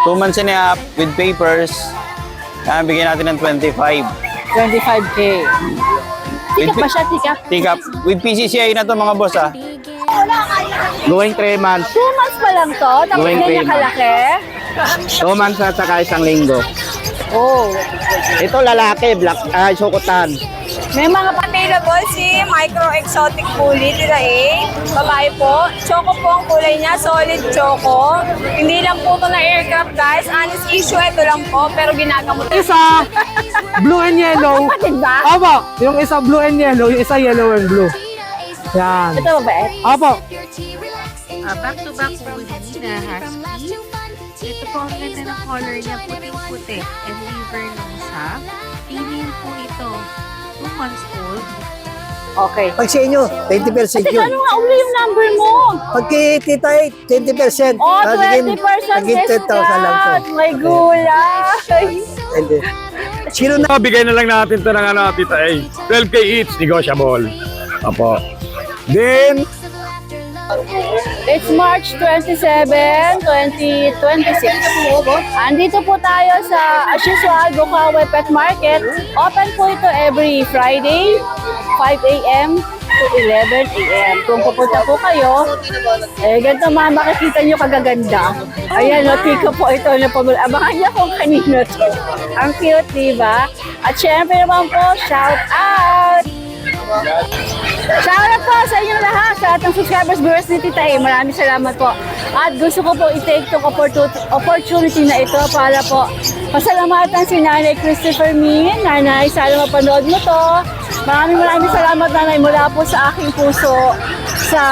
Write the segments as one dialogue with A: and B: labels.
A: 2 months and a half with papers. Bigyan natin ng 25.
B: 25K. Tikap ba siya? Tikap?
A: Tikap. With PCCI na to mga boss
C: Going 3 months.
B: 2 months pa lang to? Tapos
C: Going
B: ganyan
C: 3 months.
B: kalaki?
C: 2 months at saka 1 linggo.
B: Oh.
C: Ito lalaki, black, sukutan.
B: May mga
D: Available si Micro Exotic Bully, tira A. Babae po. Choco po ang kulay niya. Solid choco. Hindi lang po ito na aircraft, guys. Honest issue, ito lang po. Pero ginagamot.
C: Isa, blue and yellow.
B: kapatid ba?
C: Opo, yung isa blue and yellow, yung isa yellow and blue. Yan.
B: Ito ba ba?
C: Opo.
E: Back-to-back woolly na husky. Ito po ang ganda ng color niya, puting-puti and liver ng isa. Female po ito, 2 months old.
B: Okay.
F: Pag sa inyo, 20%
B: Teka,
F: yun.
B: ano nga uli yung number mo?
F: Pag kay Tita 20%.
B: Oh, 20%
F: Naging 10,000 lang to.
B: discount. May gulay.
F: Hindi. Sino na?
G: Bigay na lang natin to ng Tita A. 12K each, negotiable. Apo. Then,
B: It's March 27, 2026. Andito po tayo sa, as usual, Bukawi Pet Market. Open po ito every Friday, 5 a.m. to 11 a.m. Kung pupunta po kayo, ganito makikita nyo kagaganda. Ayan, tika po ito na pamula. Abangan niya kung kanino to. Ang cute, diba? At syempre naman po, shout out! Shout out po sa inyong lahat, sa ating subscribers, viewers ni Tita A. Maraming salamat po. At gusto ko po i-take itong opportunity na ito para po pasalamatan si Nanay Christopher Min. Nanay, sana mapanood mo to. Maraming salamat, Nanay, mula po sa aking puso sa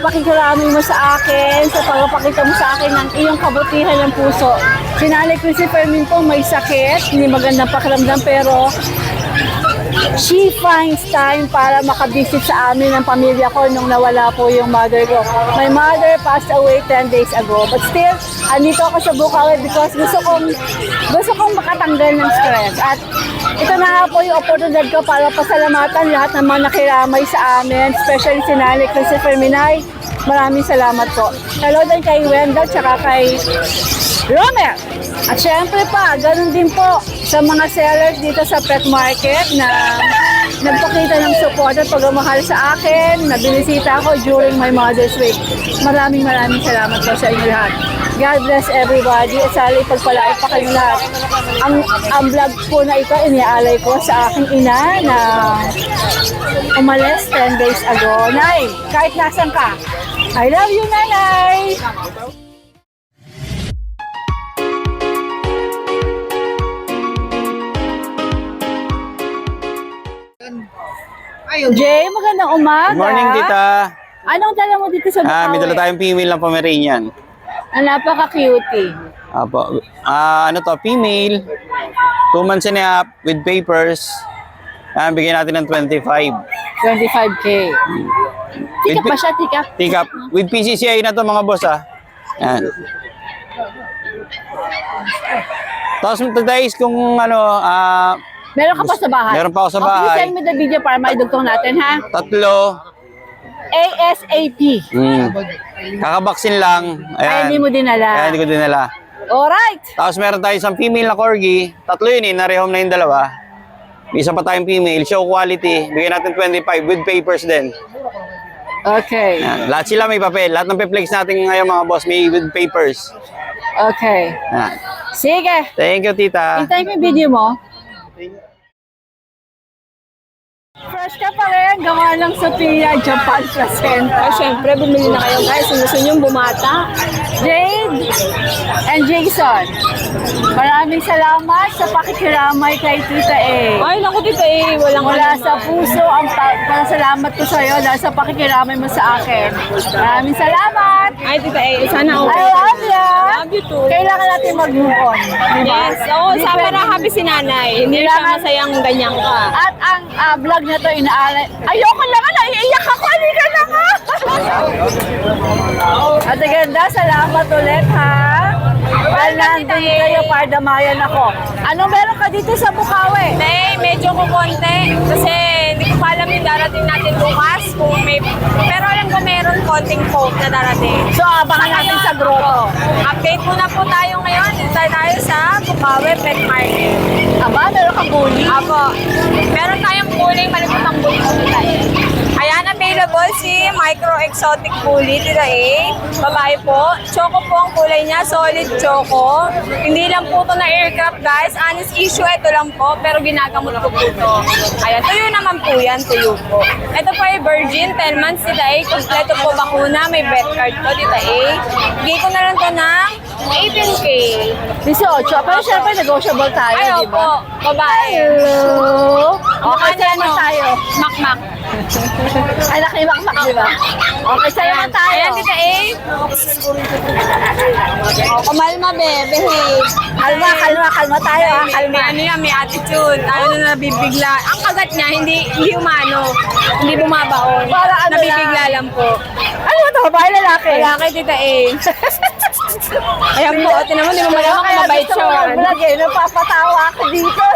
B: pakikiramay mo sa akin, sa pagpapakita mo sa akin ng iyong kabutihan ng puso. Si Nanay Christopher Min po may sakit, hindi magandang pakiramdam, pero she finds time para makabisit sa amin ng pamilya ko nung nawala po yung mother ko. My mother passed away 10 days ago. But still, andito ako sa Bukawi because gusto kong makatanggal ng stress. At ito na nga po yung oportunidad ko para pasalamatan lahat ng mga nakiramay sa amin, especially si Nanay Christopher Minay. Maraming salamat po. Hello din kay Wendell tsaka kay Romer. At syempre pa, ganun din po sa mga sellers dito sa pet market na nagpakita ng support at pagmamahal sa akin, na binisita ako during my Mother's Week. Maraming salamat po sa inyo lahat. God bless everybody at sana ipagpalain pa kayo lahat. Ang vlog po na ito, iniaalay ko sa aking ina na umalis 10 days ago. Nay, kahit nasan ka, I love you, Nanay! Jay, magandang umaga.
A: Good morning, Tita.
B: Anong dala mo dito sa Bukawi?
A: May dala tayong female na Pomeranian.
B: Napaka-cutie.
A: Apo. Ano to? Female. 2 months and a half with papers. Bigyan natin ng 25.
B: 25K. Tikap ba siya? Tikap?
A: Tikap. With PCCI na to mga boss Yan. Tapos guys, kung
B: Meron ka pa sa bahay?
A: Meron pa ako sa
B: Okay,
A: bahay.
B: send me the video para maidugtong natin, ha?
A: 3.
B: ASAP.
A: Kakabaksin lang.
B: Ay, hindi mo dinala.
A: Kaya hindi ko dinala.
B: Alright.
A: Tapos meron tayo isang female na corgi. 3 yun na-rehome na yung 2. May isa pa tayong female. Show quality. Bigyan natin 25 with papers din.
B: Okay.
A: Yan. Lahat sila may papel. Lahat ng pe-flex natin ngayon mga boss may with papers.
B: Okay.
A: Yan.
B: Sige.
A: Thank you, Tita.
B: Hintayin mo yung video mo. Fresh ka pa rin, gawa ng Sophia Japan Placenta.
D: Siyempre, bumili na kayo, guys. Kung gusto nyo bumata.
B: Jade and Jason, maraming salamat sa pakikiramay kay Tita A.
D: Ay, naku, Tita A.
B: Mula sa puso, ang pasalamat ko sa iyo dahil sa pakikiramay mo sa akin. Maraming salamat!
D: Ay, Tita A. Sana okay.
B: I love you!
D: Love you too.
B: Kailangan natin mag-move on. Diba?
D: Yes. Oo, sa para happy si nanay. Hindi siya masayang ganyan ka.
B: At ang vlog na to inaalay. Ayoko na nga, naiiyak ako. Halika na nga! At ganda, salamat ulit ha. Dahil nandun kayo para damayan ako. Ano meron ka dito sa Bukawi?
D: Medyo kukonti kasi hindi ko pa alam yung darating natin bukas kung may, pero alam ko meron konting coke na darating.
B: So, abangan natin sa grotto.
D: Update muna po tayo ngayon. Tayo sa Bukawi Pet Market.
B: Aba, meron kang bully?
D: Apo, meron tayong kulay malipot ang bully po tayo. Ayan, available si Micro Exotic Bully, Tita A. Babae po. Choco po ang kulay niya, solid choco. Hindi lang po ito na aircraft, guys. Honest issue, ito lang po, pero ginagamot ko po ito. Ayan, tuyo naman po yan, tuyo po. Ito po ay virgin, 10 months, Tita A. Kompleto po bakuna, may vet card po, Tita A. Bigay ko na lang ito ng 18K.
B: 18. Pero syempre, negotiable tayo,
D: Ay,
B: di ba?
D: opo, babae.
B: Hello? Okay,
D: Ano,
B: sa'yo naman tayo.
D: Makmak.
B: Anak ni Makmak, di ba? Okay, sa'yo naman tayo.
D: Ayan, Tita A. Kumalma, be. Behave.
B: Kalma tayo, ha?
D: Kalma. Ano yan, may attitude. Ano na nabibigla. Ang kagat niya, hindi umano. Hindi bumabaon.
B: Para ano
D: nabibigla lang po.
B: Ano ba ito? Babae lalaki?
D: Wala kay Tita A. Ayan po, tinan mo, di mo malamang kung mabait siya.
B: Vlog eh, napapatawa ako dito.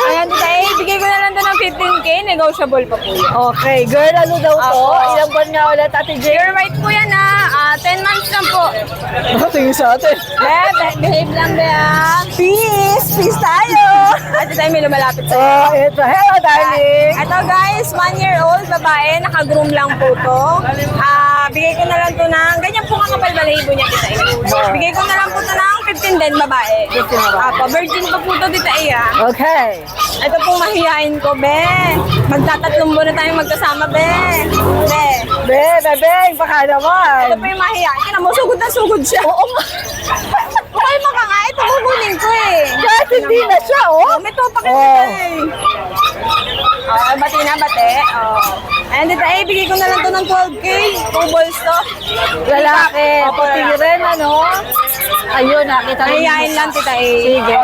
D: Ayan, Tita A, bigay ko na lang doon ng 15K. Negotiable pa po yan.
B: Okay, girl, ano daw to?
D: Apo.
B: Ilang buwan nga ulit, Ate J?
D: You're right po yan, ha. 10 months lang po.
B: Tingin sa atin.
D: Behave lang, be, ha.
B: Peace tayo.
D: At the time may lumalapit sa
B: Oh, ito. Hello, darling.
D: Ito guys, 1-year-old babae, naka-groom lang po to. Bigay ko na lang to ng, ganyan po nga kapal balahibo niya, Tita A. Bigay ko na lang po to ng 15 din, babae. Apo, virgin pa po to, Tita A.
B: Okay.
D: Ito pong mahihain ko, be. Magtatatlong buwan na tayong magkasama, be. Be.
B: Bebeng, baka
D: Ito
B: naman.
D: po yung mahihain. Kina mo, sugod na sugod siya.
B: Oo nga.
D: Okay, makanga. Ito, kukunin ko eh.
B: Kahit hindi na siya, oh.
D: May topak
B: Oh.
D: ito eh. Okay, bati na, bate. Ayan, Tita A, bigay ko na lang to ng 12K. 2 balls to.
B: Lalaki.
D: Opo,
B: Puti
D: lalaki.
B: rin, ano? Ayun, nakita rin.
D: Mahihain lang, Tita A.
B: Sige.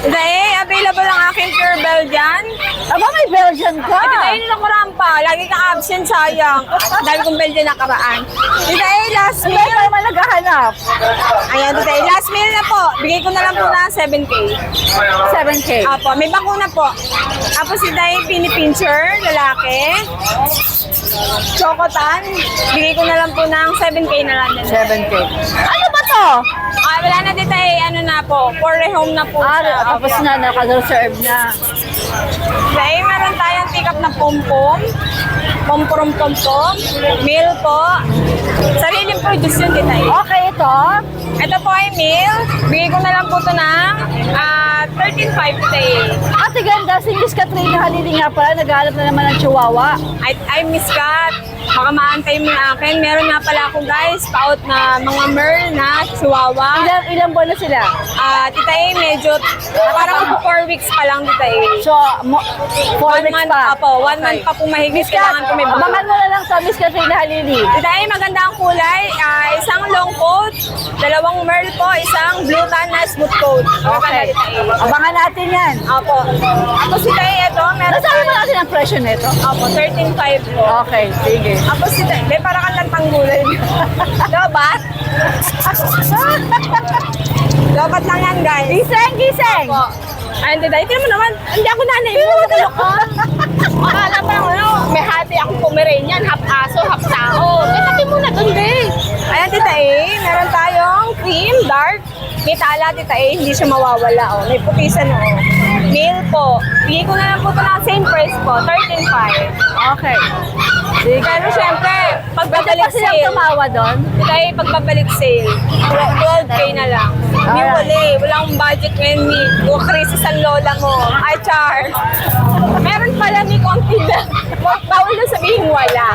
D: Tita A, available ang aking pure Belgian.
B: Aba, may Belgian ka.
D: Ay, Tita A, nilakuraan pa. Lagi kang absent, sayang. Dami kong Belgian nakaraan. Tita A, last
B: Hindi
D: meal.
B: ka naman naghahanap.
D: Ayan, Tita A, last meal na po. Bigay ko na lang po na 7K.
B: 7K.
D: Apo, may bakuna po. Tapos si Day, pinipincher, lalaki. Chocotan. Bigay ko na lang po ng 7K na lang din.
B: 7K. Ano ba to?
D: Wala na dito eh, ano na po, for rehome na po. siya.
B: Tapos na, naka-reserve na.
D: Day, meron tayong pick up na pom-pom. Pom-pom-pom-pom. Meal po. Sariling produce yun dito eh.
B: Okay, ito.
D: Ito po ay meal. Bigay ko na lang po ito ng 13.5 today.
B: Ate ganda, si Miss Katrina Halili nga pala, naghahanap na naman ng chihuahua.
D: I miss Kat. Baka maantay mo yung akin. Meron nga pala ako guys, pa-out na mga merl na chihuahua.
B: Ilang buwan na sila?
D: Tita A, medyo parang 4 weeks pa lang Tita A.
B: So, 4 weeks
D: month
B: pa.
D: Apo, 1 month pa po mahigit. Kailangan ko may
B: Abangan mo na lang sa Miss Katrina Halili.
D: Tita A, maganda ang kulay. Isang long coat, 2 merl po, isang blue tan na smooth coat.
B: Okay. Abangan natin yan.
D: Apo. Ako si Tita A, ito, meron
B: Nasabi mo natin ang presyo nito?
D: Apo, 13.5 po.
B: Okay, sige.
D: Ako si Tita A, para kang tanggulay. Lobat? Lobat lang yan, guys.
B: Giseng!
D: Po. Ayun, Tita A, ito naman, hindi ako nanay mo. Matulog ka. Akala pa lang, ano, may hati akong Pomeranian, half aso, half tao. Kasi muna dun, be. Ayan, Tita A, meron tayong cream, dark. May tala, Tita A, hindi siya mawawala, oh. May putisan, oh. Meal po. Bigay ko na lang po ito ng same price po, 13.5.
B: Okay.
D: Pero syempre,
B: Pwede
D: pagbabalik
B: pa silang
D: sale.
B: tumawa doon?
D: Kaya pagbabalik sale, 12K na lang. Hindi
B: Alright.
D: walang budget ngayon ni krisis ang lola mo. Ay, char. Meron pala ni konti lang. Bawal na sabihin wala.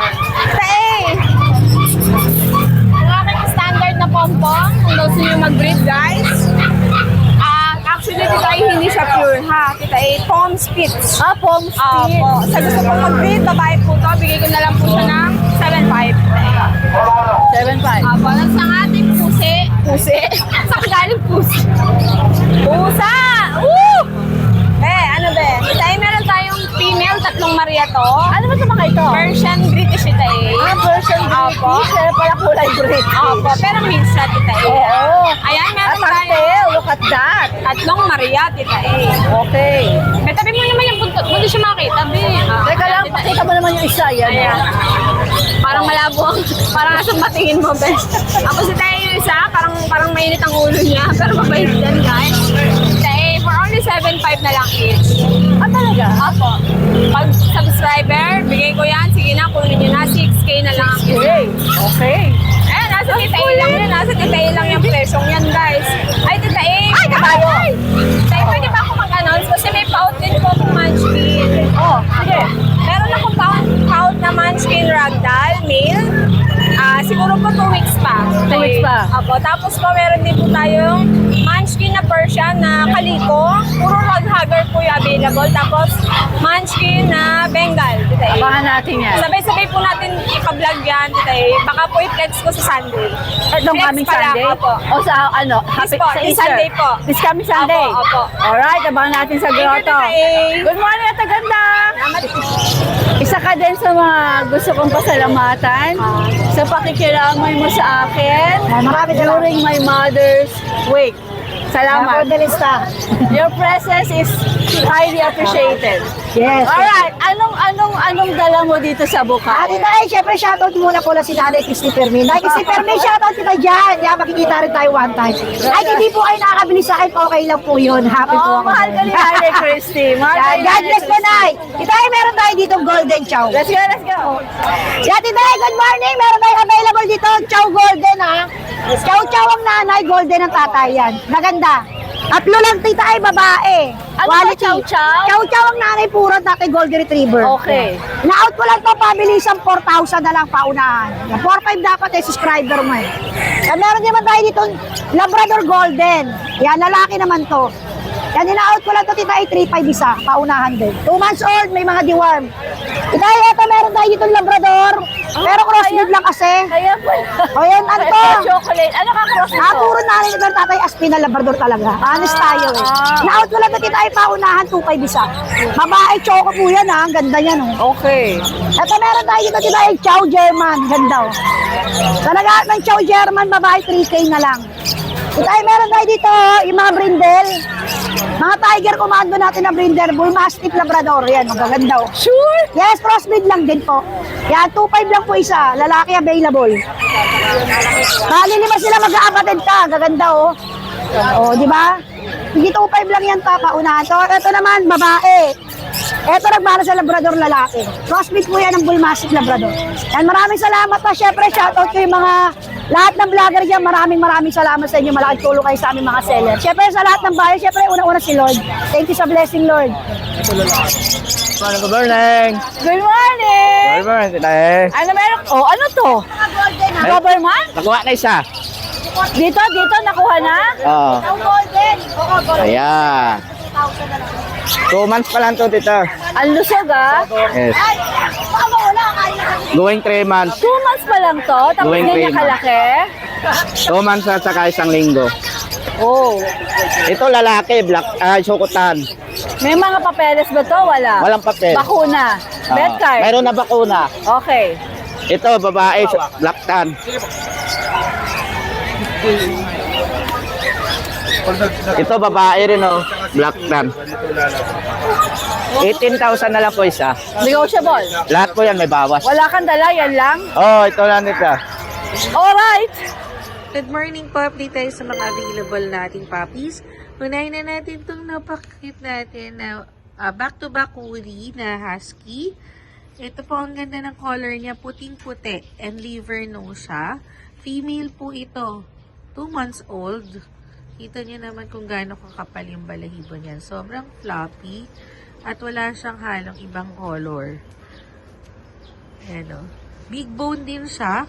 D: Ang aking standard na pompong, kung gusto nyo mag-breed guys. Actually, Tita A, hindi siya pure ha. Tita A, Pom Spitz.
B: Pom Spitz.
D: Opo. Sa gusto kong mag-breed, babae po to. Bigay ko na lang po siya ng 7.5.
B: 7.5.
D: Opo. Sa ating pusi. Pusi? Saan galing pusi? Pusa! Woo! Ano be? Tita A, meron tayong female, 3 Maria to.
B: Ano ba sa mga ito?
D: Persian British, Tita A.
B: Persian
D: Opo.
B: British. Kaya pala kulay British.
D: Opo. Pero mix siya, Tita A.
B: Oo.
D: Ayan,
B: that?
D: Tatlong Maria, Tita A.
B: Okay.
D: May tabi mo naman yung buntot mo, hindi siya makita, be.
B: Teka lang, pakita mo naman yung isa. Yan.
D: Ayan. Parang malabo ang, parang nasa patingin mo, be. Ako si Tae yung isa, parang mainit ang ulo niya, pero mabait yan, guys. Tae, for only 7.5 na lang each.
B: Ah, talaga?
D: Apo. Pag subscriber, bigay ko yan, sige na, kunin nyo na, 6K na lang.
B: Okay. Okay.
D: Eh, nasa Tita A lang yan, nasa Tita A lang yung presyong yan, guys. Ay, Tita A! Ay, kabayo! Tayo, pwede ba ako mag-announce? Kasi may pout din po akong munchkin.
B: Oh, sige.
D: Meron akong pout na munchkin ragdoll, male. Siguro po 2 weeks pa.
B: 2 weeks pa.
D: Apo. Tapos po, meron din po tayong munchkin na Persian na kaliko. Puro rug hugger po yung available. Tapos, munchkin na Bengal. Tita A.
B: Abangan natin yan.
D: Sabay-sabay po natin ika-vlog yan, Tita A. Baka po i-flex ko sa Sunday.
B: Itong
D: Flex
B: coming
D: pa lang,
B: Sunday?
D: opo.
B: O sa ano? Happy,
D: po,
B: sa
D: this
B: Easter?
D: Sunday po.
B: This coming Sunday?
D: Opo, opo.
B: Alright, abangan natin sa
D: Thank you,
B: grotto.
D: Tita A.
B: Good morning, Ate Ganda! Isa ka din sa mga gusto kong pasalamatan sa pakikiramay mo sa akin during my mother's wake. Salamat. Your presence is highly appreciated.
F: Yes.
B: Alright, anong dala mo dito sa Bukaw?
H: Ate Tay, syempre shoutout muna po lang si Nanay Christy Fermin. Nanay Christy Fermin, shoutout kita dyan. Yan, makikita rin tayo one time. Ay, hindi po kayo nakakabili sa akin, okay lang po yun. Happy po
B: Oh,
H: ako.
B: mahal ka ni Nanay Christy. Mahal ka ni
H: God
B: Nanay
H: bless po,
B: Christy.
H: Nay. Itay, meron tayo dito Golden Chow.
B: Let's go, let's go.
H: Ate Tay, good morning. Meron tayo available dito, Chow Golden, ha. Chow Chow ang nanay, Golden ang tatay yan. Maganda. Tatlo lang tita ay babae.
B: Ano ba, Chow Chow?
H: Chow Chow ang nanay, puro dati Golden Retriever.
B: Okay.
H: Na-out ko lang to, pabilisang 4,000 na lang paunahan. 4,500 dapat eh, subscriber mo eh. Yan, meron naman tayo dito, Labrador Golden. Yan, lalaki naman to. Yan, ina-out ko lang to, tita ay 3,500 isa, paunahan din. 2 months old, may mga deworm. Tita ay, eto, meron tayo dito Labrador. Pero crossbreed lang kasi.
B: Kaya po.
H: O yan, ano to?
B: Chocolate. Ano ka cross nito?
H: Puro namin ito ng tatay Aspin na Labrador talaga. Honest tayo eh. Na-out ko lang to, tita ay paunahan, 2,500 isa. Babae, choco po yan ha, ang ganda yan oh.
B: Okay.
H: Ito meron tayo dito, tita ay Chow German. Ganda oh. Sa lahat ng Chow German, babae 3K na lang. Ito ay meron tayo dito, yung mga brindle. Mga tiger commando natin na brindle, bull mastiff labrador. Yan, magaganda oh.
B: Sure?
H: Yes, crossbreed lang din po. Yan, 2,500 lang po isa. Lalaki available. Bali lima sila mag-aapatid ka. Gaganda oh. Oh, di ba? Hindi 2,500 lang yan pa, paunahan. So, ito naman, babae. Ito nagmana sa Labrador lalaki. Crossbreed po yan ng Bull Mastiff Labrador. Yan, maraming salamat pa. Siyempre, shoutout ko yung mga lahat ng vlogger dyan. Maraming salamat sa inyo. Malaking tulong kayo sa aming mga seller. Siyempre, sa lahat ng bayan, siyempre, una-una si Lord. Thank you sa blessing, Lord.
A: Good morning!
B: Good morning!
A: Good morning, Tita A.
B: Ano meron? Oh, ano to? Doberman?
A: Nakuha na isa.
B: Dito, nakuha na?
A: Oo.
H: Golden.
A: Ayan. 2 months pa lang to, Tita.
B: Ang lusog ah.
A: Yes. Going 3 months.
B: 2 months pa lang to, tapos
A: Going
B: ganyan
A: three
B: kalaki.
A: 2 months at saka 1 linggo.
B: Oh.
A: Ito lalaki, black, sukutan.
B: May mga papeles ba to? Wala.
A: Walang papel.
B: Bakuna. Bed card.
A: Mayroon na bakuna.
B: Okay.
A: Ito, babae, black tan. Ito, babae rin, oh. Black tan. 18,000 na lang po isa.
B: Negotiable.
A: Lahat po yan may bawas.
B: Wala kang dala, yan lang.
A: Oh, ito lang ito.
B: Alright.
E: Good morning po. Update tayo sa mga available nating puppies. Unahin na natin itong napakit natin na back-to-back woolly na husky. Ito po ang ganda ng color niya. Puting-puti and liver nose siya. Female po ito. 2 months old. Kita niyo naman kung gaano kakapal yung balahibo niyan. Sobrang floppy. At wala siyang halong ibang color. Ayan o. Big bone din siya.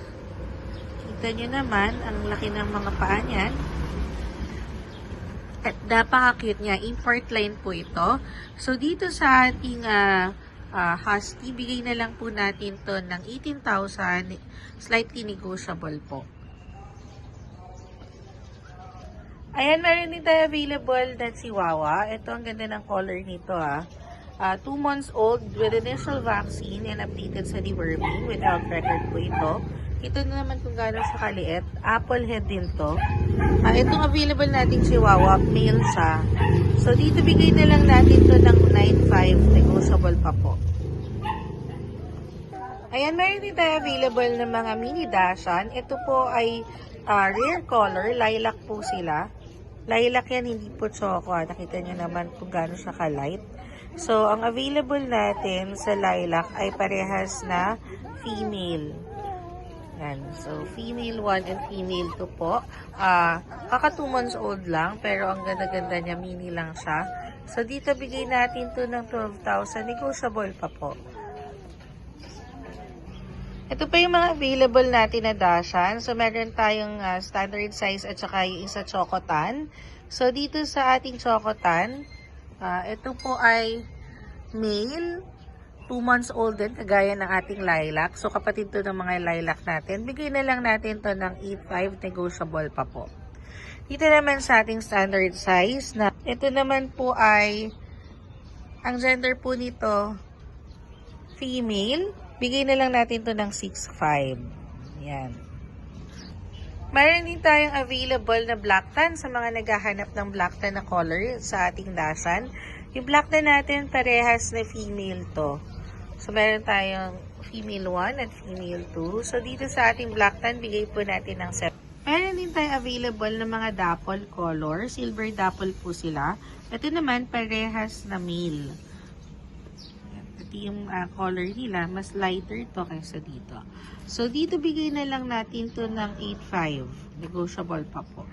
E: Kita nyo naman, ang laki ng mga paa niyan. At napaka-cute niya. Import line po ito. So, dito sa ating husky, bigay na lang po natin to ng 18,000. Slightly negotiable po. Ayan, meron din tayo available na Chihuahua. Ito ang ganda ng color nito 2 months old with initial vaccine and updated sa deworming without record po ito. Ito na naman kung gano'n sa kaliit. Apple head din to. Itong available nating Chihuahua, male siya. So, dito bigay na lang natin to ng 9.5, negotiable pa po. Ayan, meron din tayo available ng mga mini Dachshund. Ito po ay rare color, lilac po sila. Lilac yan, hindi po choco. Nakita nyo naman kung gaano siya ka-light. So, ang available natin sa lilac ay parehas na female. Yan. So, female 1 and female 2 po. Kaka 2 months old lang, pero ang ganda-ganda niya, mini lang siya. So, dito bigay natin to ng 12,000. Negotiable pa po. Ito pa yung mga available natin na Dachshund. So, meron tayong standard size at saka yung isa Chocotan. So, dito sa ating Chocotan, ito po ay male. 2 months old din, kagaya ng ating lilac. So, kapatid to ng mga lilac natin. Bigay na lang natin to ng 8.5, negotiable pa po. Dito naman sa ating standard size, na ito naman po ay, ang gender po nito, female. Bigay na lang natin to ng 6.5. Yan. Mayroon din tayong available na black tan sa mga naghahanap ng black tan na color sa ating Dachshund. Yung black tan natin, parehas na female to. So, meron tayong female 1 at female 2. So, dito sa ating black tan, bigay po natin ng 7. Meron din tayong available na mga dapple color. Silver dapple po sila. Ito naman, parehas na male. Ito yung color nila. Mas lighter to kaysa dito. So, dito bigay na lang natin to ng 8.5. Negotiable pa po.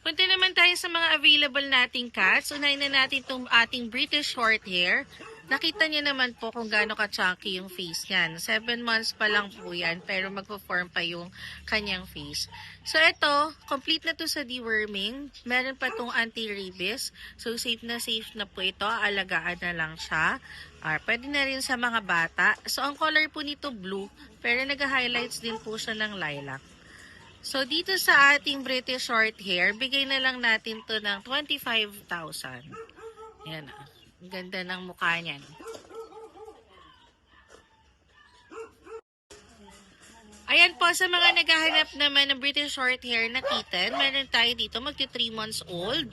E: Punta naman tayo sa mga available nating cats. Unahin na natin itong ating British Shorthair. Nakita niyo naman po kung gaano ka-chunky yung face niyan. 7 months pa lang po yan, pero magpo-form pa yung kanyang face. So, ito, complete na to sa deworming. Meron pa tong anti-rabies. So, safe na po ito. Alagaan na lang siya. Pwede na rin sa mga bata. So, ang color po nito blue, pero nag-highlights din po siya ng lilac. So, dito sa ating British Shorthair, bigay na lang natin to ng 25,000. Yan. Ang ganda ng mukha niyan. Ayan po, sa mga naghahanap naman ng British Shorthair na kitten, meron tayo dito magti 3 months old.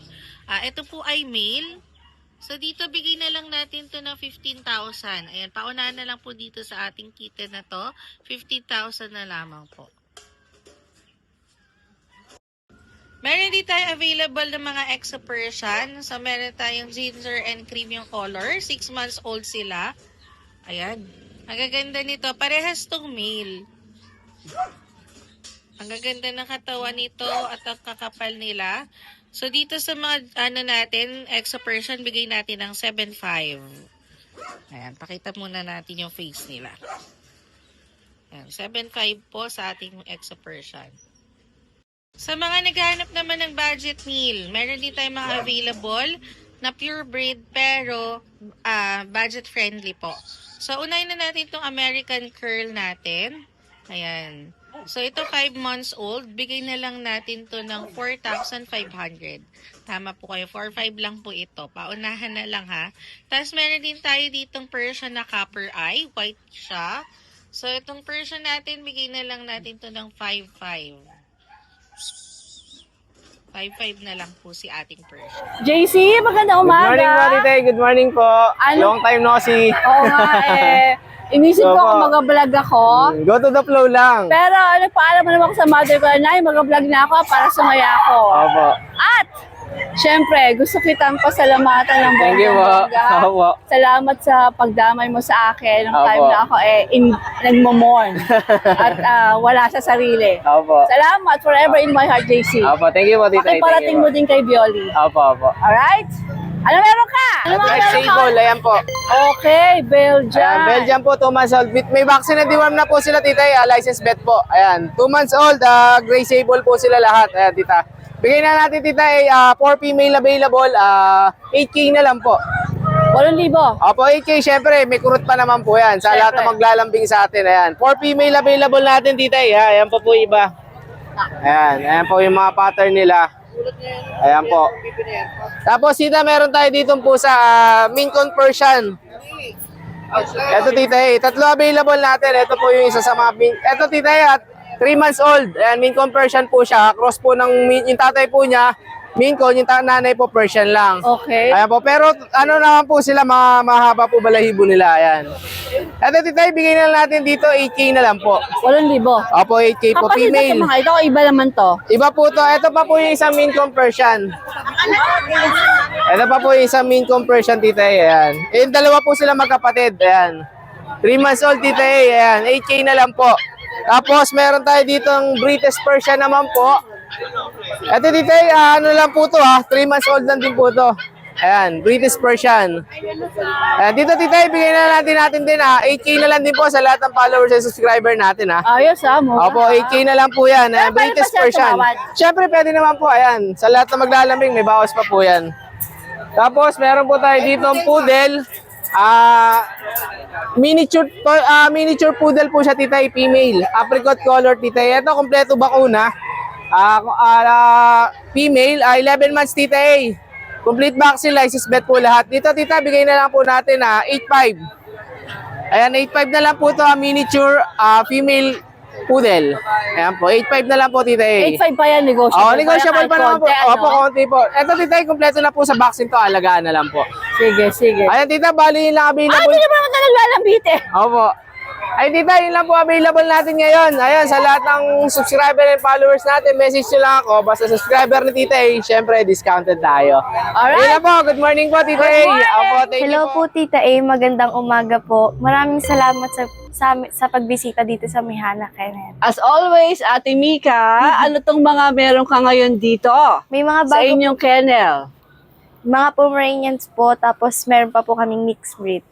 E: Ito po ay male. So, dito bigay na lang natin to ng 15,000. Ayan, paunahan na lang po dito sa ating kitten na to. 15,000 na lamang po. Meron din tayo available ng mga Exo Persian. So, meron tayong ginger and cream yung color. 6 months old sila. Ayan. Ang gaganda nito. Parehas tong male. Ang gaganda ng katawan nito at ang kakapal nila. So, dito sa mga natin, Exo Persian, bigay natin ng 7.5. Ayan. Pakita muna natin yung face nila. Ayan. 7.5 po sa ating Exo Persian. Sa mga naghahanap naman ng budget meal, meron din tayong mga available na pure breed pero budget friendly po. So, unahin na natin itong American Curl natin. Ayan. So, ito 5 months old. Bigay na lang natin to ng 4,500. Tama po kayo. 4,500 lang po ito. Paunahan na lang ha. Tapos, meron din tayo ditong Persian na copper eye. White siya. So, itong Persian natin, bigay na lang natin to ng 5,500. 5.5 na lang po si ating Persian.
B: JC, magandang umaga.
A: Good morning, Marite. Good morning po. Long time no see.
B: Oo nga inisip ko kung mag-vlog ako.
A: Go to the flow lang.
B: Pero nagpaalam mo naman ako sa mother ko na mag-vlog na ako para sumaya ako.
A: Opo.
B: At, syempre, gusto kitang pasalamatan ng
A: Thank you po. Opo.
B: Salamat sa pagdamay mo sa akin ng
A: Opo.
B: time na ako nagmamorn. At wala sa sarili.
A: Opo.
B: Salamat forever in my heart, JC.
A: Opo. Thank you po, Tita.
B: Pakiparating mo din kay Bioli.
A: Opo, opo.
B: Alright? Ano meron ka? Ano mga
A: Red
B: meron ka?
A: Sable, ayan po.
B: Okay, Belgian.
A: Ayan, Belgian po, 2 months old. May vaccine na deworm na po sila, Tita. License vet po. Ayan, 2 months old. Gray Sable po sila lahat. Ayan, Tita. Bigay na natin, Tita, 4 female available. 8K na lang po.
B: 8,000.
A: Opo, 8K, syempre, may kurot pa naman po yan. Sa lahat na maglalambing sa atin, ayan. 4 female available natin, Tita. Ayan po po iba. Ayan po yung mga pattern nila. Ayan po. Tapos, Tita, meron tayo dito po sa Mincon Persian. Ito, Tita, 3 available natin. Ito po yung isa sa mga Ito, Tita, 3 months old. Ayan, Maine Coon Persian po siya. Cross po ng yung tatay po niya, Maine Coon, yung nanay po Persian lang.
B: Okay.
A: Ayan po, pero ano naman po sila, mahaba po balahibo nila. Ayan. At ito tayo, bigay na lang natin dito, 8K na lang po.
B: 8,000.
A: Opo, 8K po,
B: Kapatid na sa
A: female.
B: mga ito, iba naman to.
A: Iba po to. Ito pa po yung isang Maine Coon Persian. Ito pa po yung isang Maine Coon Persian, tita A. Ayan. Yung dalawa po sila magkapatid. Ayan. 3 months old, tita A. Ayan. 8K na lang po. Tapos, meron tayo dito ang British Persian naman po. Ito, tita A, ano lang po to ha. 3 months old lang din po to. Ayan, British Persian. Ayan, dito, tita A, bigay na natin din ha. 8K na lang din po sa lahat ng followers and subscriber natin ha.
B: Ayos mura.
A: Opo, 8K na lang po yan. Ayan,
B: Pero pwede
A: British
B: pa siya
A: Persian.
B: tumawad?
A: Siyempre, pwede naman po. Ayan, sa lahat na maglalambing, may bawas pa po yan. Tapos, meron po tayo dito ang poodle. Miniature poodle po siya, tita, female. Apricot color, tita. Ito, kompleto bakuna. Female, 11 months, tita A. Complete vaccine, license vet po lahat. Dito, tita, bigay na lang po natin 8.5. Ayan, 8.5 na lang po ito, miniature female poodle. Ayan po, 8.5 na lang po, tita A.
B: 8,500 pa yan, negotiable.
A: Oo, negotiable pa naman po.
B: Konti, ano?
A: Opo, konti po. Ito, tita, kompleto na po sa vaccine to. Alagaan na lang po.
B: Sige.
A: Ayan, tita, bali yun lang
B: Hindi
A: available.
B: naman ako naglalambit eh.
A: Opo. Ay, tita, yun lang po available natin ngayon. Ayan, sa lahat ng subscriber and followers natin, message nyo lang ako. Basta subscriber ni Tita A, syempre, discounted tayo.
B: Alright.
A: Yun lang po. Good morning po, Tita A. Opo, thank you
I: Hello po, Tita A. Magandang umaga po. Maraming salamat sa pagbisita dito sa Mihana, Kenneth.
B: As always, Ate Mika, ano tong mga meron ka ngayon dito?
I: May mga
B: Sa
I: bago,
B: inyong kennel.
I: mga Pomeranians po, tapos meron pa po kaming mixed breed.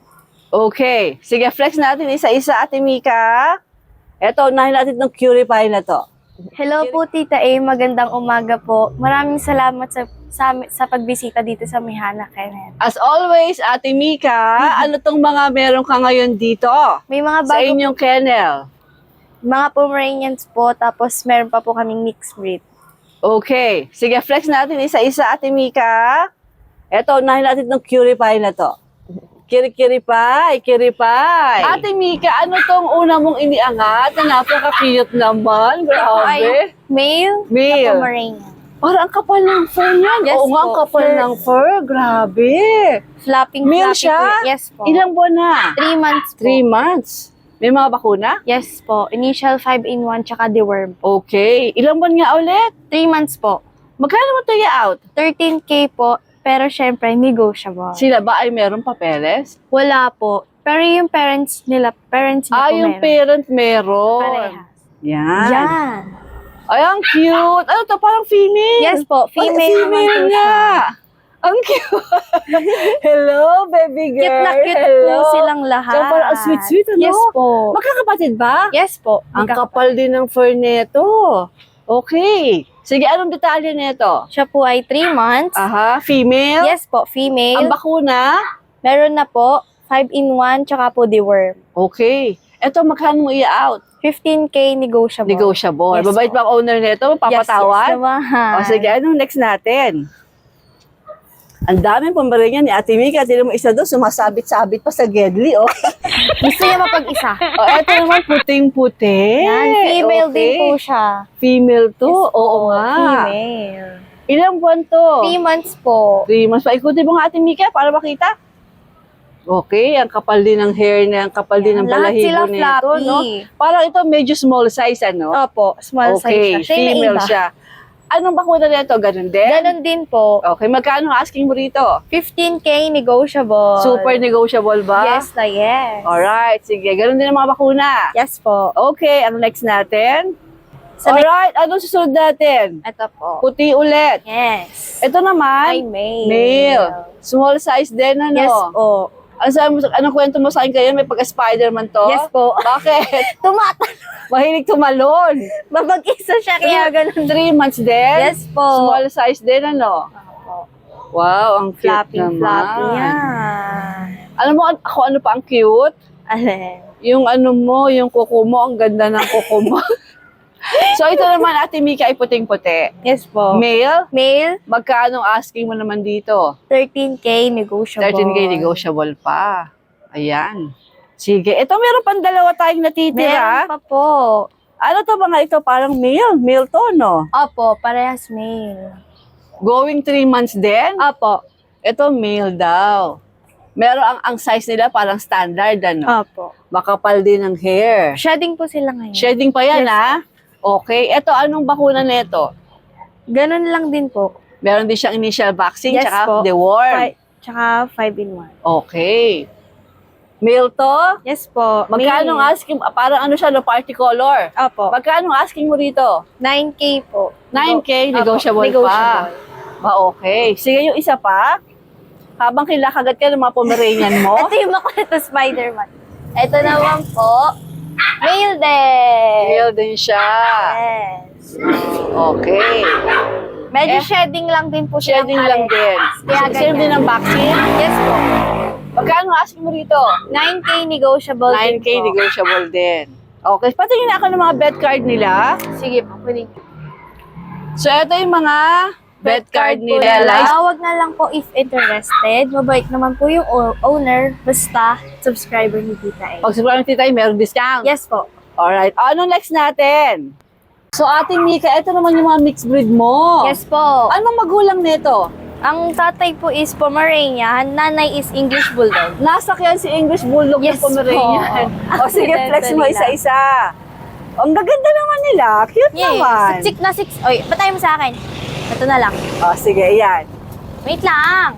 B: Okay. Sige, flex natin isa-isa, Ate Mika. Eto, unahin natin itong Curify na to.
I: Hello po, Tita A. Magandang umaga po. Maraming salamat sa pagbisita dito sa Mihana, Kenneth.
B: As always, Ate Mika, ano tong mga meron ka ngayon dito?
I: May mga
B: Sa
I: bago,
B: inyong kennel.
I: mga Pomeranians po, tapos meron pa po kaming mixed breed.
B: Okay. Sige, flex natin isa-isa, Ate Mika. Eto, unahin natin itong Curify na to. Kiripay. Ate Mika, ano tong una mong iniangat? Napaka-cute naman. Grabe.
I: Male,
B: Male.
I: na Pomeranian.
B: Parang ang kapal ng fur niyan.
I: Yes
B: Oo nga, ang
I: po,
B: kapal
I: fur.
B: ng fur. Grabe.
I: Flapping
B: Male
I: flappy
B: siya?
I: po. Yes po.
B: Ilang buwan na?
I: 3 months po.
B: 3 months. May mga bakuna?
I: Yes po. Initial 5-in-1 tsaka deworm.
B: Okay. Ilang buwan nga ulit?
I: 3 months po.
B: Magkano mo ito out?
I: 13K po, pero syempre, negotiable.
B: Sila ba ay meron papeles?
I: Wala po. Pero yung parents niya po
B: Yung
I: meron.
B: parent meron.
I: Parehas.
B: Yan.
I: Yan.
B: Ay, ang cute. Ano to? Parang female.
I: Yes po, female
B: Ay,
I: naman
B: female
I: po
B: nga.
I: siya.
B: Ang cute. Hello, baby girl.
I: Cute na cute
B: Hello.
I: po silang lahat.
B: So, parang ang sweet-sweet, ano?
I: Yes po.
B: Magkakapatid ba?
I: Yes po.
B: Ang kapal din ng fur neto. Okay. Sige, anong detalye neto?
I: Siya po ay 3 months.
B: Aha, female?
I: Yes po, female.
B: Ang bakuna?
I: Meron na po, 5-in-1 tsaka po deworm.
B: Okay. Eto, magkano mo i-out?
I: 15K negotiable.
B: Negotiable.
I: Yes
B: Babait
I: po.
B: ba ang owner neto? Papatawad?
I: Yes, naman.
B: O sige, anong next natin? Ang daming pambaringan ni Ate Mika. Tira mo isa doon, sumasabit-sabit pa sa gedli, oh.
I: Gusto niya mapag-isa.
B: O, eto naman, puting-puti.
I: Yan, female
B: Okay.
I: din po siya.
B: Female to?
I: Yes po,
B: Oo nga.
I: Female.
B: Ilang buwan to?
I: 3 months po.
B: 3 months. Paikutin mo nga Ate Mika para makita. Okay, ang kapal din ng hair niya, ang kapal din ng
I: Lahat
B: balahibo
I: sila
B: nito,
I: fluffy.
B: no? Parang ito medyo small size, ano?
I: Opo, small
B: Okay,
I: size siya. Same na
B: female
I: iba.
B: siya. Anong bakuna nito? Ganun din?
I: Ganon din po.
B: Okay, magkano asking mo rito?
I: 15K negotiable.
B: Super negotiable ba?
I: Yes na yes.
B: Alright, sige. Ganun din ang mga bakuna.
I: Yes po.
B: Okay, ang next natin.
I: Sa
B: Alright, anong susunod natin?
I: Ito po.
B: Puti ulit.
I: Yes.
B: Ito
I: Ay,
B: naman,
I: male.
B: male. Small size din, ano?
I: Yes po.
B: Anong kwento mo sa akin kayo? May pagka-Spider-Man to?
I: Yes po.
B: Bakit?
I: Tumatal.
B: Mahilig tumalon.
I: Mabag-isa siya kaya ganun.
B: 3 months din?
I: Yes po.
B: Small size din, ano? Wow, ang cute
I: Flappy,
B: naman.
I: flappy yan.
B: Alam mo ako ano pa ang cute?
I: Alin?
B: Yung ano mo, yung kuko mo, ang ganda ng kuko mo. So ito naman, Ate Mika, ay puting-puti.
I: Yes po.
B: Male,
I: Male,
B: magkano asking mo naman dito?
I: 13K negotiable.
B: 13K negotiable pa. Ayan. Sige. Ito meron pang dalawa tayong natitira.
I: Meron pa po.
B: Ano to mga ito? Parang male. Male to, no?
I: Opo, parehas male.
B: Going 3 months din?
I: Opo.
B: Ito male daw. Meron ang size nila parang standard, ano?
I: Opo.
B: Makapal din ang hair.
I: Shedding po sila ngayon.
B: Shedding pa yan,
I: Yes,
B: ha? Okay. Ito, anong bakuna nito?
I: Ganun lang din po.
B: Meron din siyang initial vaccine,
I: Yes
B: tsaka
I: po.
B: deworm.
I: Tsaka 5-in-1.
B: Okay. Male to?
I: Yes po.
B: Magkano ang asking? Parang ano siya, no, party color.
I: Opo.
B: Magkano ang asking mo rito?
I: 9K po.
B: 9K,
I: Opo,
B: negotiable pa. Okay. Sige, yung isa pa. Habang kinakagat ka ng mga Pomeranian mo.
I: Ito yung makulit na Spider-Man. Ito naman po, male din.
B: Male din siya.
I: Yes.
B: Okay.
I: Medyo shedding lang din po siya.
B: Shedding lang din.
I: Kaya
B: Same din
I: ganyan.
B: ang vaccine?
I: Yes po.
B: Magkano ang asking mo rito?
I: 9K negotiable
B: 9K
I: din po.
B: negotiable din. Okay. Patingin ako ng mga bed card nila.
I: Sige po, kunin.
B: So, ito yung mga bed card
I: po
B: nila.
I: Tawag na lang po if interested. Mabait naman po yung owner. Basta, subscriber ni Tita A.
B: Pag siguro ng tita, meron discount.
I: Yes po.
B: Alright. Anong next natin? So, Ate Mika, ito naman yung mga mixed breed mo.
I: Yes po.
B: Anong magulang nito?
I: Ang tatay po is Pomeranian, nanay is English Bulldog.
B: Nasakyan si English Bulldog
I: Yes
B: ng Pomeranian.
I: po.
B: O sige, flex mo
I: Nila.
B: isa-isa. Ang gaganda naman nila. Cute naman.
I: Siksik na siks. Oy, batay mo sa akin. Ito na lang.
B: O sige, yan.
I: Wait lang.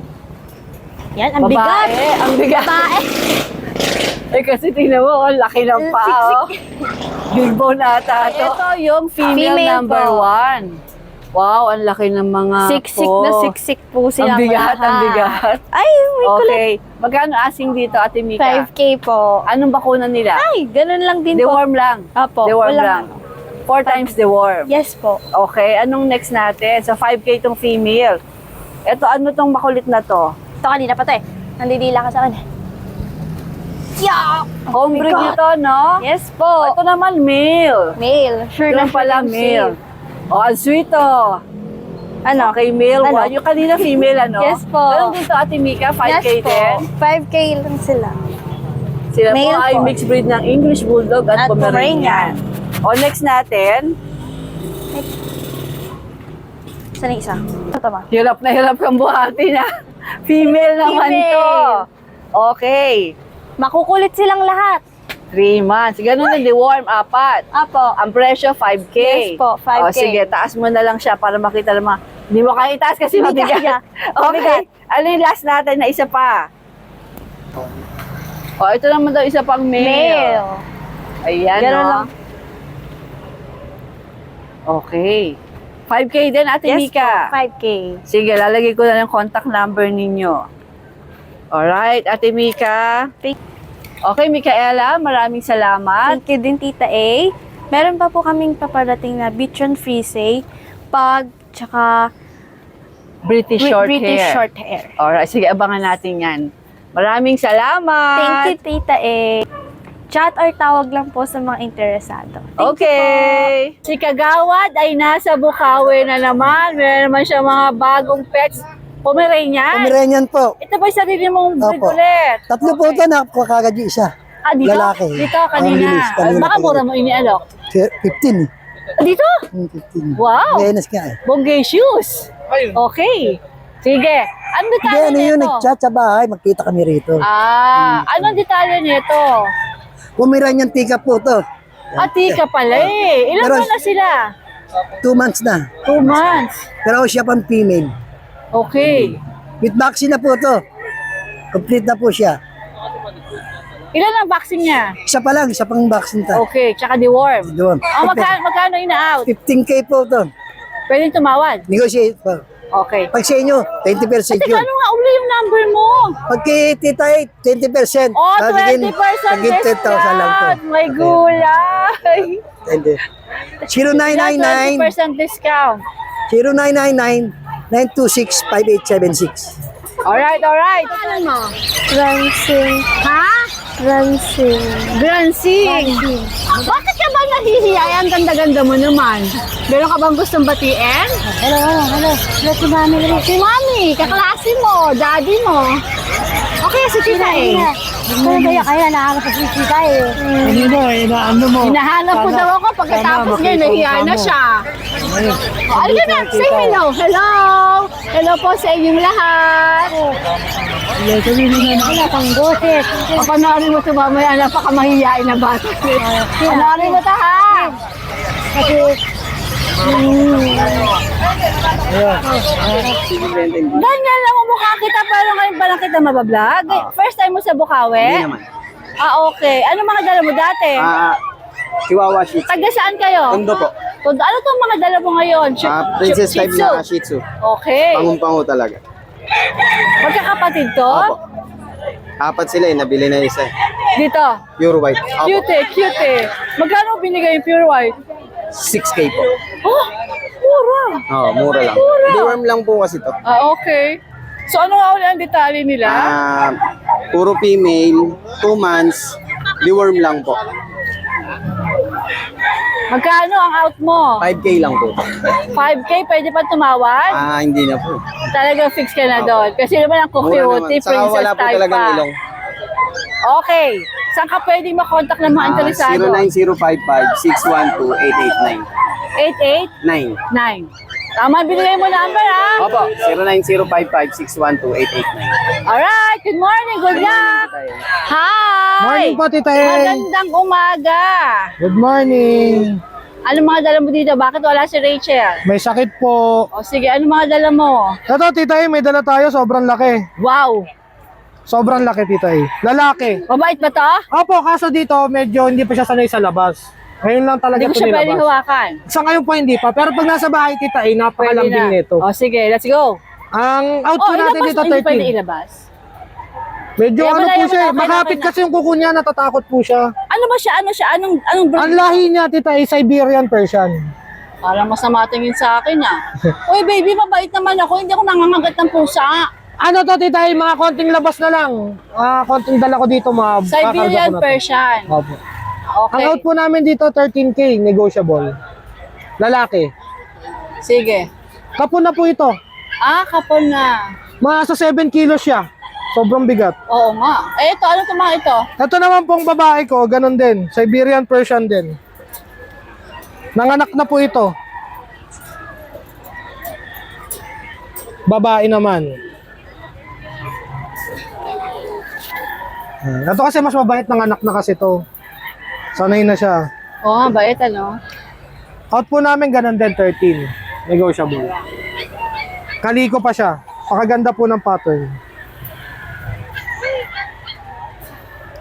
I: Yan, ang
B: Babae,
I: bigat.
B: ang bigat.
I: Babae.
B: Eh kasi tingnan mo, ang laki ng paa. Oh. Big bone ata ito. Ito yung female number
I: po.
B: 1. Wow, ang laki ng mga
I: Siksik
B: po.
I: na siksik po sila.
B: Ang bigat,
I: lahat.
B: ang bigat.
I: Ay, may kulit.
B: Okay. Magkano asing dito, Ate Mika?
I: 5K po.
B: Anong bakuna nila?
I: Ay, ganun lang din po.
B: Deworm lang.
I: Opo.
B: Deworm
I: walang
B: lang.
I: ano.
B: 4 times deworm.
I: Yes po.
B: Okay, anong next natin? So, 5K itong female. Ito, ano tong makulit na to?
I: Ito kanina pa to eh. Nandidila ka sa akin. Yeah!
B: Homebreed
I: God.
B: nito, no?
I: Yes po.
B: Ito naman, male.
I: Male. Sure
B: Ito
I: na
B: pala,
I: sure
B: male. O, ang sweet, oh.
I: Ano?
B: Okay, male
I: Ano?
B: one. Yung kanina, female, ano?
I: Yes po.
B: Ganun dito, Ate Mika, 5K
I: Yes po.
B: din.
I: 5K lang sila.
B: Sila po
I: Male
B: ay
I: po.
B: mixed breed ng English Bulldog at
I: At
B: Pomeranian. O, next natin,
I: Saan yung isa? Ito ba?
B: hirap na hirap kang buhati na. Female naman
I: Female.
B: to. Okay.
I: Makukulit silang lahat.
B: 3 months. Ganun din, deworm, 4.
I: Apo.
B: Ang presyo, 5K.
I: Yes po, 5K.
B: O, sige, taas mo na lang siya para makita naman. Hindi mo kaya itaas kasi
I: Hindi
B: mabigat.
I: kaya.
B: Okay.
I: Mabigat.
B: Ano yung last natin na isa pa? O, ito naman daw isa pang male.
I: Male.
B: Ayan,
I: Ganun
B: no?
I: lang.
B: Okay. 5K din, Ate
I: Yes
B: Mika.
I: po, 5K.
B: Sige, lalagay ko na yung contact number ninyo. Alright, Ate Mika. Okay, Micaela, maraming salamat.
I: Thank you din, Tita A. Meron pa po kaming paparating na Bichon Frise, Pug, tsaka
B: British short
I: British
B: hair.
I: short hair.
B: Alright, sige, abangan natin yan. Maraming salamat.
I: Thank you, Tita A. Chat or tawag lang po sa mga interesado.
B: Okay. Si Kagawad ay nasa Bukawi na naman. Meron naman siya mga bagong pets. Pomeranian.
F: Pomeranian po.
B: Ito ba yung sarili mong breed
F: Opo.
B: ulit?
F: 3 po ito, nakakagad yung isa.
B: Ah, dito?
F: Lalaki.
B: Dito, kanina.
F: Ang linis, kanina,
B: Baka mura mo inialok.
F: 15 eh.
B: Dito?
F: 15.
B: Wow.
F: Venus nga eh.
B: Bongacious. Okay. Sige. Ano
F: Hindi,
B: detalye
F: ano yun,
B: nito?
F: nag-chat sa bahay, magkita kami rito.
B: Anong detalye nito?
F: Pomeranian tika po to.
B: Atika pala eh. Ilan
F: Pero-
B: ba na sila?
F: 2 months na.
B: 2 months.
F: Pero siya pang female.
B: Okay.
F: With vaccine na po to. Complete na po siya.
B: Ilan ang vaccine niya?
F: Isa pa lang, isa pang vaccine ta.
B: Okay, tsaka deworm.
F: Doon.
B: Magkano ina-out?
F: 15K po to.
B: Pwede tumawad.
F: Negotiate po.
B: Okay.
F: Pag sa inyo, 20%
B: Teka,
F: yun.
B: ano nga uli yung number mo?
F: Pag kay Tita 20%.
B: Oh, 20%
F: Pagin 10,000 lang to.
B: discount. May gulay.
F: Hindi. 0999
B: 20% discount.
F: 0999-926-5876.
B: Alright. Ano mo?
I: Ransing.
B: Ha?
I: Ransing.
B: Grancing. Bakit ka ba nahihiya? Ang ganda-ganda mo naman. Meron ka bang gustong batiin?
I: Hello. Si Mami.
B: Si Mami, kaklase mo, daddy mo.
H: Kaya si Tita eh. Kaya nahanap si Tita eh.
C: Kanino eh, inaano mo.
B: Hinahanap ko daw ako pagkatapos niya, nahiya na siya. Halika na, say hello. Hello! Hello po sa inyong lahat.
H: Wala kang gossip.
B: Papanoorin mo ito mamaya, napakamahiyain na bata. Panoorin mo ito ha.
H: Kasi,
B: Ganyan lang ang mukha kita, pero ngayon pa lang kita mabablog. First time mo sa Bukawi?
A: Hindi naman.
B: Okay. Ano mga dala mo dati?
A: Chihuahua Shih Tzu.
B: Taga saan kayo?
A: Tondo po.
B: Tondo. Ano itong mga dala mo ngayon?
A: Princess
B: Shih
A: type
B: Tzu.
A: na Shih Tzu.
B: Okay.
A: Pangun-pango talaga.
B: Magkakapatid to?
A: Opo. Apat sila eh, nabili na isa.
B: Dito.
A: Pure white. Opo.
B: Cute. Magkano binigay yung pure white?
A: 6K po.
B: Oh, mura.
A: Oo, mura lang.
B: Mura.
A: Deworm lang po kasi to.
B: Okay. So ano nga ulit ang detalye nila?
A: Puro female, 2 months, deworm lang po.
B: Magkano ang out mo?
A: 5K lang po.
B: 5K, pwede pa tumawad?
A: Hindi na po.
B: Talagang fix ka na doon. Kasi naman ang
A: Mura
B: cutie,
A: naman. Saka
B: princess
A: wala po
B: type
A: talagang
B: pa.
A: ilong.
B: Okay. Saan ka pwedeng makontak ng mga interesado?
A: 09055-612-889.
B: 889.
A: 9.
B: Tama, binigay mo number ha?
A: Opo, 09055-612-889.
B: Alright, good morning, good luck! Hi!
C: Morning po, Tita E.
B: Magandang umaga!
C: Good morning.
B: Ano mga dala mo dito? Bakit wala si Rachel?
C: May sakit po.
B: O sige, ano mga dala mo?
C: Ito, Tita E, may dala tayo. Sobrang laki.
B: Wow!
C: Sobrang laki, Tita E. Lalaki.
B: Mabait ba to?
C: Opo, kaso dito, medyo hindi pa siya sanay sa labas. Ngayon lang talaga
B: Hindi ko
C: ito
B: siya pwedeng
C: nilabas.
B: hawakan.
C: Sa ngayon po hindi pa. Pero pag nasa bahay, Tita E,
B: Pwede
C: napakalambing
B: na.
C: nito.
B: O sige, let's go.
C: Ang out po natin
B: ilabas
C: dito,
B: o hindi pwede
C: 13.
B: ilabas?
C: Medyo
B: Kaya
C: ano
B: wala
C: po
B: yung
C: siya,
B: okay,
C: makapit
B: okay na.
C: kasi yung kuko niya, natatakot po siya.
B: Ano ba siya? Ano siya? Anong breed?
C: Ang lahi niya, Tita E, Siberian Persian.
B: Parang masama tingin sa akin ah. Uy baby, mabait naman ako. Hindi ako nangangagat ng pusa.
C: Ano to, Tita E, mga konting labas na lang. Konting dala ko dito, mga
B: Siberian Persian.
C: Opo.
B: Okay.
C: Ang out po namin dito, 13K, negotiable. Lalaki.
B: Sige.
C: Kapon na po ito.
B: Kapon na.
C: Mga sa 7 kilos siya. Sobrang bigat.
B: Oo nga. Ito, ano ito mga ito?
C: Ito naman pong babae ko, ganun din. Siberian Persian din. Nanganak na po ito. Babae naman. Ito kasi mas mabait ng anak na kasi to. Sanay na siya.
B: Oo nga, bait ano?
C: Out po namin ganun din, 13. Negotiable. Kaliko pa siya. Pakaganda po ng pattern.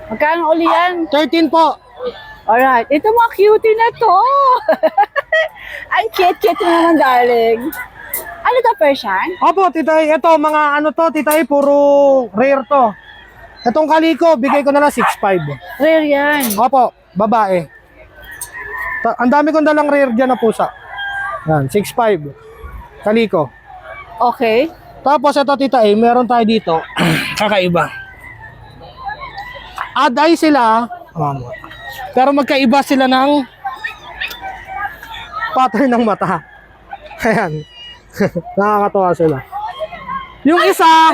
B: Magkano uli yan?
C: 13 po.
B: Alright. Ito mga cutie na to. Ang cute-cute mo naman, darling. Ano to, Persian?
C: Opo, Tita E, ito, mga ano to, Tita E, puro rare to. Itong kaliko, bigay ko na lang 6.5.
B: Rare yan.
C: Opo, babae. Ang dami kong dalang rare dyan na pusa. Yan, 6.5. Kaliko.
B: Okay.
C: Tapos ito, Tita E, meron tayo dito. Kakaiba. Ad-eye sila. Pero magkaiba sila ng pattern ng mata. Ayan. Nakakatawa sila. Yung isa,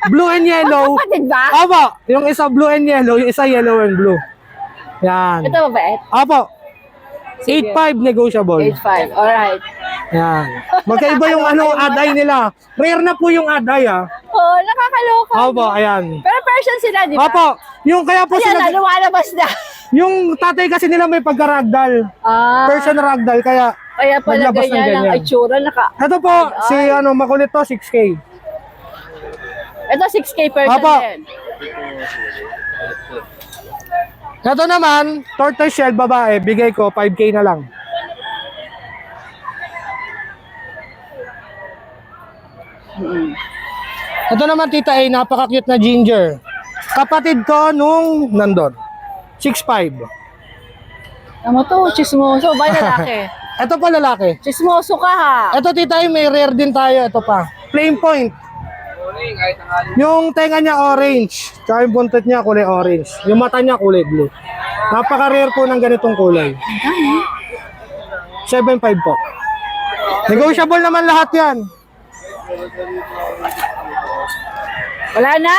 C: blue and yellow.
B: Kapatid ba?
C: Opo, yung isa blue and yellow, yung isa yellow and blue. Yan.
B: Ito mabait.
C: Opo.
B: Sige.
C: 8.5 negotiable.
B: 8.5. Alright.
C: Yan. Magkaiba yung ano, ad-eye nila. Rare na po yung ad-eye, ha.
B: Oh, nakakaloka.
C: Opo, ayan.
B: Pero Persian sila, di ba?
C: Opo, yung kaya po
B: Ayan na,
C: sila,
B: lumalabas na.
C: yung tatay kasi nila may pagka-ragdoll. Persian ragdoll, kaya
B: Kaya pala
C: naglabas ng
B: ganyan ang
C: ganyan.
B: itsura.
C: ito po, si ano, makulit to, 6K.
B: Ito 6K Persian
C: Opo.
B: din.
C: Ito naman, tortoise shell babae, bigay ko 5K na lang. Ito naman, Tita A, napaka-cute na ginger. Kapatid ko nung nandun. 6'5".
B: Ano to? Chismoso ba lalaki?
C: Ito pa lalaki.
B: Chismoso ka ha.
C: Ito, Tita A, may rare din tayo. Ito pa. Plain point. Yung tenga niya orange. Tsaka yung buntot niya kulay orange. Yung mata niya kulay blue. Napaka-rare po ng ganitong kulay. 7.5 po. Negotiable naman lahat yan.
B: Wala na?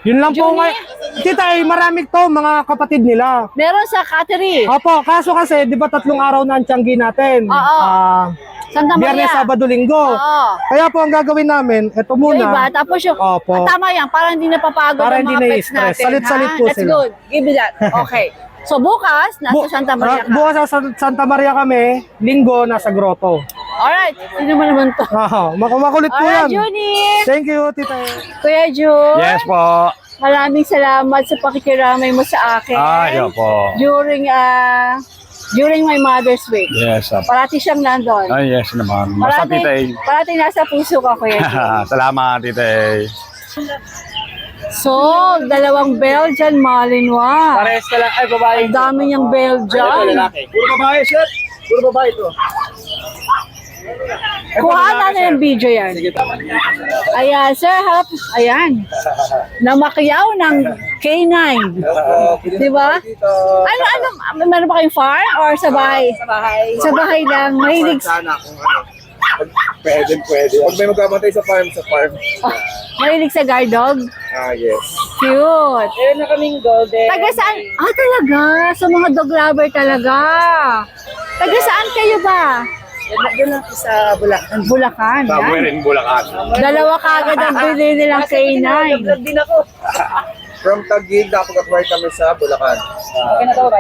C: Yun lang po
B: Junie?
C: nga. Tita A, marami to, mga kapatid nila.
B: Meron sa Cattery.
C: Opo, kaso kasi, di ba 3 araw na ang tiyanggi natin?
B: Oo. Santa Maria.
C: Biyernes, Sabado, Linggo.
B: Oo.
C: Kaya po ang gagawin namin, ito
B: Yung
C: muna.
B: iba, tapos yung,
C: Opo.
B: tama yan, para hindi napapagod
C: Para
B: ang
C: hindi
B: mga pets
C: na-stress.
B: natin.
C: Salit-salit
B: ha?
C: po
B: That's
C: sila.
B: good. Give me that. Okay. So bukas, nasa Santa Maria ka.
C: Bukas sa Santa Maria kami, Linggo, nasa Grotto.
B: Alright. Sino mo naman to?
C: Makulit po
B: Alright,
C: yan.
B: Junie.
C: Thank you, Tita A.
B: Kuya Jun.
G: Yes po.
B: Maraming salamat sa pakikiramay mo sa akin.
G: Opo.
B: During my Mother's Week.
G: Yes, opo.
B: Parati siyang nandun.
G: Yes naman. Basta Tita A.
B: Parati nasa puso ka, Kuya Jun.
G: Salamat, Tita A.
B: So, 2 Belgian Malinois.
A: Pares ka lang. Ay, babae.
B: Ang dami niyang Belgian.
A: Puro babae, sir. Puro babae to.
B: Kuha na yung video yan. Ayan, sir, harap. Ayan. Namakyaw ng K9. Di ba? Meron ba kayong farm or sa bahay? Sa bahay lang. Mahilig.
A: Sana kung ano. Pwede. Pag may magkabantay sa farm.
B: Mahilig sa guard dog.
A: Yes.
B: Cute.
A: Meron na kaming golden.
B: Taga saan? Talaga? Sa mga dog lover talaga. Taga saan kayo ba?
A: Doon lang sa Bulacan.
B: Bulacan.
G: Somewhere
B: Yan.
G: in Bulacan.
B: 2 kagad ang bili nilang K9.
A: Vlog din ako. From Taguig, nakapag-acquire kami sa Bulacan. Okay na daw,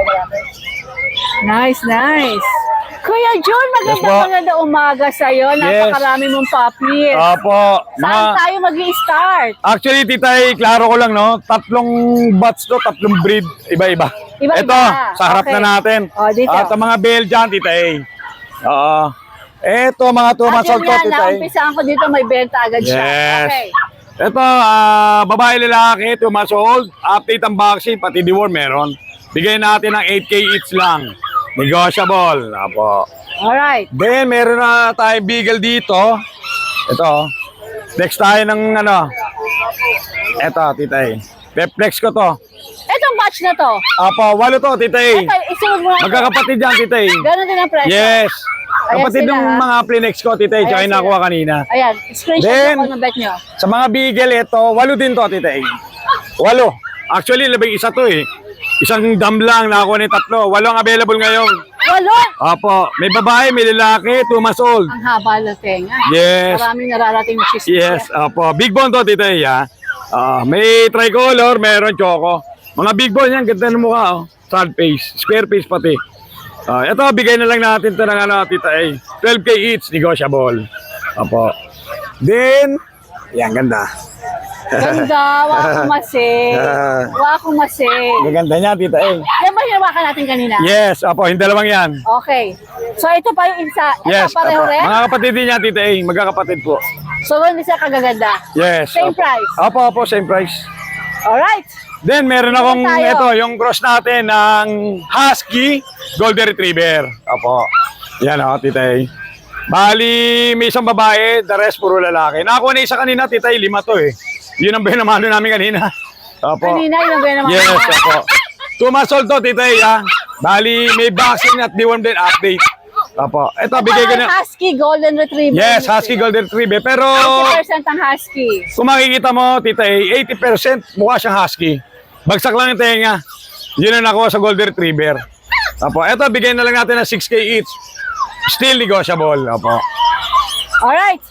B: Nice. Kuya John,
G: Yes, po.
B: maganda umaga sa'yo. Napakarami mong puppies.
G: Opo.
B: Saan tayo mag-i-start?
G: Actually, Tita A, klaro ko lang, no? 3 batch to, 3 breed, iba-iba.
B: Iba-iba.
G: Ito, sa harap
B: Okay.
G: na natin.
B: Dito.
G: At ang mga Belgian, Tita A. Oo. Ito, mga 2 months old to, Tita A.
B: Naumpisaan ko dito, may benta agad siya.
G: Yes.
B: Okay.
G: Ito, babae lalaki, 2 months old. Update ang vaccine, pati deworm meron. Bigay natin ng 8K each lang. Negotiable. Apo.
B: Alright.
G: Then, meron na tayo beagle dito. Ito. Next tayo ng ano. Ito, Tita A. Reflex ko to.
B: Etong batch na to.
G: Apo, 8 to, Tita A.
B: Ito, isunod mo na.
G: Magkakapatid yan, Tita A.
B: Ganon din ang presyo.
G: Yes.
B: Ayan
G: Kapatid
B: sila,
G: ng
B: ha?
G: mga Plinex ko, Tita A. Tsaka
B: Ayan
G: yung nakuha kanina.
B: Ayan, screenshot
G: Then,
B: ako ng bet nyo.
G: Sa mga beagle, ito, 8 din to, Tita A. 8. Actually, labing isa to eh. Isang dam lang, nakakuha ni 3. 8 ang available ngayon.
B: 8!
G: Apo, may babae, may lalaki, 2 months old.
B: Ang haba na tenga.
G: Yes.
B: Maraming nararating na chismis.
G: Yes, apo. Big bone to, Tita A. May tricolor, meron choco. Mga big bone yan, ganda ng mukha. Oh. Sad face, square face pati. Ito, bigay na lang natin ito ng ano, Tita A. 12K each, negotiable. Apo. Then, yan, ganda.
B: Ganda, wakumase. Wakumase.
G: Gaganda niya, Tita A.
B: Yan ba hinawakan natin kanina?
G: Yes, apo, yung dalawang yan.
B: Okay. So ito pa yung isa. Ito
G: Yes,
B: pareho
G: apo.
B: rin?
G: Mga kapatid din niya, Tita A. Magkakapatid po.
B: So yung isa kagaganda.
G: Yes.
B: Same
G: apo.
B: price?
G: Opo, same price.
B: Alright.
G: Then, meron akong
B: tayo?
G: ito, yung cross natin ng Husky Golden Retriever. Opo. Yan o, Tita A. Bali, may isang babae, the rest puro lalaki. Nakakuha na isa kanina, Tita A, 5 to eh. Yun ang binamano namin kanina. Opo.
B: Kanina yung gano'n naman.
G: Yes, opo. 2 months old to, Tita A. Bali, may vaccine at deworm din update. Opo. Ito, bigay ko na.
B: Husky Golden Retriever.
G: Yes, Husky Golden Retriever. Pero,
B: 80% ang Husky.
G: kung makikita mo, Tita A, 80% mukha siyang Husky. Bagsak lang yung tenga. Yun ang nakuha sa Golden Retriever. Opo, eto, bigay na lang natin ng 6K each. Still negotiable. Opo.
B: Alright.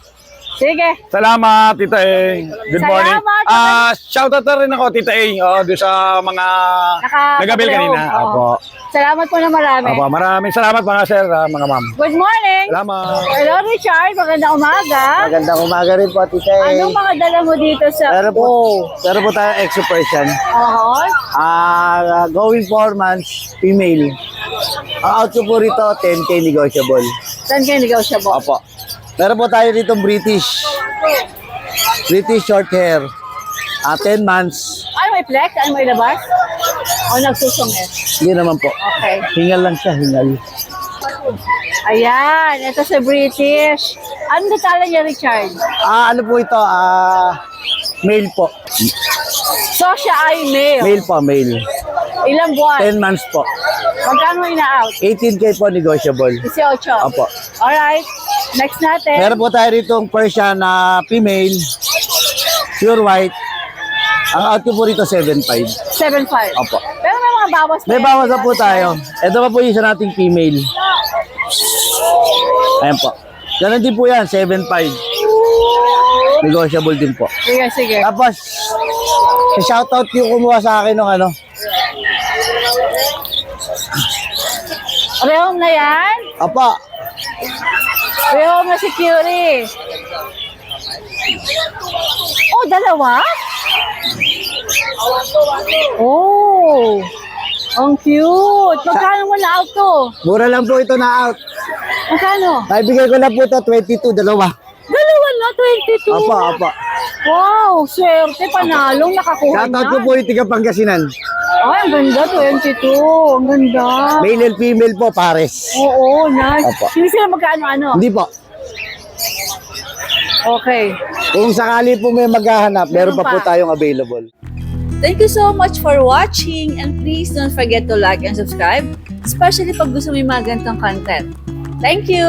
B: Sige.
G: Salamat, Tita A. Good morning.
B: Salamat.
G: Shoutout na rin ako, Tita A. Doon sa mga nagabil kanina.
B: Oo.
G: Opo.
B: Salamat po na marami.
G: Opo, maraming salamat mga sir, mga ma'am.
B: Good morning.
G: Salamat.
B: Hello Richard, magandang umaga.
F: Magandang umaga rin po, Tita A.
B: Anong mga dala mo dito sa...
F: Meron po tayo exo Persian.
B: Oo.
F: Going 4 months, female. Ang out ko po rito, 10K negotiable.
B: Saan kayo negotiable?
F: Opo. Meron po tayo rito British short hair. 10 months.
B: Ano may flex? Ano may labas? O nagsusungit?
F: Hindi naman po.
B: Okay.
F: Hingal lang siya, hingal.
B: Ayan, ito sa British. Ano natala niya, Richard?
F: Ano po ito? Male po.
B: So siya ay male.
F: Male po, male.
B: Ilang buwan?
F: 10 months po.
B: Magkano ina-out?
F: 18K po negotiable.
B: 18.
F: Opo.
B: Alright. Next natin.
F: Meron po tayo rito Persian na female. Pure white. Ang out ko po rito 7.5.
B: 7.5.
F: Opo.
B: Pero may mga bawas pa
F: May
B: yan.
F: bawas na po tayo. Ito pa po yung isa nating female. Ayan po. Ganun din po yan, 7.5. Negotiable din po.
B: Sige, sige.
F: Tapos, shoutout yung kumuha sa akin ng ano.
B: Rehome na yan?
F: Apa,
B: Rehome na security. Oh, dalawa? Oh, ang cute. Magkano mo na out to?
F: mura lang po ito na out.
B: Magkano?
F: Naibigay ko na po ito, 22, dalawa.
B: Dalawa na, 22.
F: Apa.
B: Wow, swerte, panalong nakakuha
F: Shoutout
B: na.
F: ko po yung tiga Pangasinan.
B: Ay, ang ganda, 22. Ang ganda.
F: Male and female po, pares.
B: Oo, nice.
F: Opo.
B: Hindi sila magkano-ano?
F: Hindi po.
B: Okay.
F: Kung sakali po may maghahanap, meron
B: Meron
F: pa po
B: pa.
F: tayong available.
B: Thank you so much for watching and please don't forget to like and subscribe, especially pag gusto mo yung mga ganitong content. Thank you!